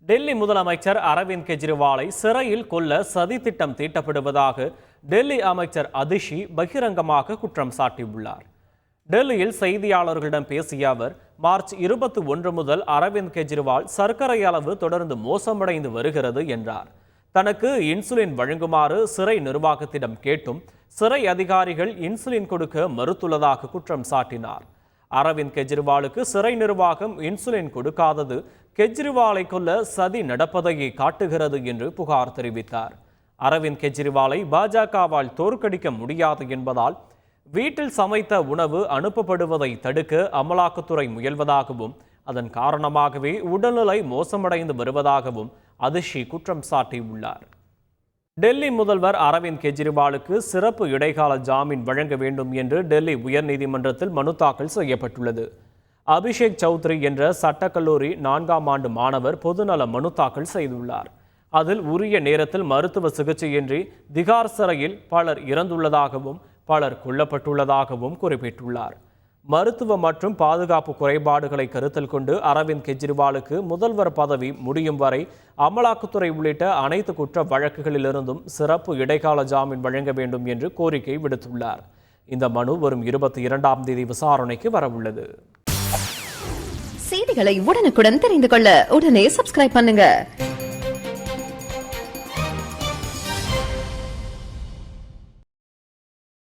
டெல்லி முதலமைச்சர் அரவிந்த் கெஜ்ரிவாலை சிறையில் கொல்ல சதி திட்டம் தீட்டப்படுவதாக டெல்லி அமைச்சர் அதிஷி பகிரங்கமாக குற்றம் சாட்டியுள்ளார். டெல்லியில் செய்தியாளர்களிடம் பேசிய அவர், மார்ச் 21 முதல் அரவிந்த் கெஜ்ரிவால் சர்க்கரை அளவு தொடர்ந்து மோசமடைந்து வருகிறது என்றார். தனக்கு இன்சுலின் வழங்குமாறு சிறை நிர்வாகத்திடம் கேட்டும் சிறை அதிகாரிகள் இன்சுலின் கொடுக்க மறுத்துள்ளதாக குற்றம் சாட்டினார். அரவிந்த் கெஜ்ரிவாலுக்கு சிறை நிர்வாகம் இன்சுலின் கொடுக்காதது கெஜ்ரிவாலை கொல்ல சதி நடப்பதையே காட்டுகிறது என்று புகார் தெரிவித்தார். அரவிந்த் கெஜ்ரிவாலை பாஜகவால் தோற்கடிக்க முடியாது என்பதால் வீட்டில் சமைத்த உணவு அனுப்பப்படுவதை தடுக்க அமலாக்கத்துறை முயல்வதாகவும் அதன் காரணமாகவே உடல்நிலை மோசமடைந்து வருவதாகவும் அதிஷி குற்றம் சாட்டியுள்ளார். டெல்லி முதல்வர் அரவிந்த் கெஜ்ரிவாலுக்கு சிறப்பு இடைக்கால ஜாமீன் வழங்க வேண்டும் என்று டெல்லி உயர்நீதிமன்றத்தில் மனு தாக்கல் செய்யப்பட்டுள்ளது. அபிஷேக் சௌத்ரி என்ற சட்டக்கல்லூரி 4ஆம் ஆண்டு மாணவர் பொதுநல மனு தாக்கல் செய்துள்ளார். அதில் உரிய நேரத்தில் மருத்துவ சிகிச்சையின்றி திகார் சிறையில் பலர் இறந்துள்ளதாகவும் பலர் கொல்லப்பட்டுள்ளதாகவும் குறிப்பிட்டுள்ளார். மருத்துவ மற்றும் பாதுகாப்பு குறைபாடுகளை கருத்தில் கொண்டு அரவிந்த் கெஜ்ரிவாலுக்கு முதல்வர் பதவி முடியும் வரை அமலாக்கத்துறை உள்ளிட்ட அனைத்து குற்ற வழக்குகளிலிருந்தும் சிறப்பு இடைக்கால ஜாமீன் வழங்க வேண்டும் என்று கோரிக்கை விடுத்துள்ளார். இந்த மனு வரும் 22ஆம் தேதி விசாரணைக்கு வரவுள்ளது. செய்திகளை உடனுக்குடன் தெரிந்து கொள்ள உடனே சப்ஸ்கிரைப் பண்ணுங்க.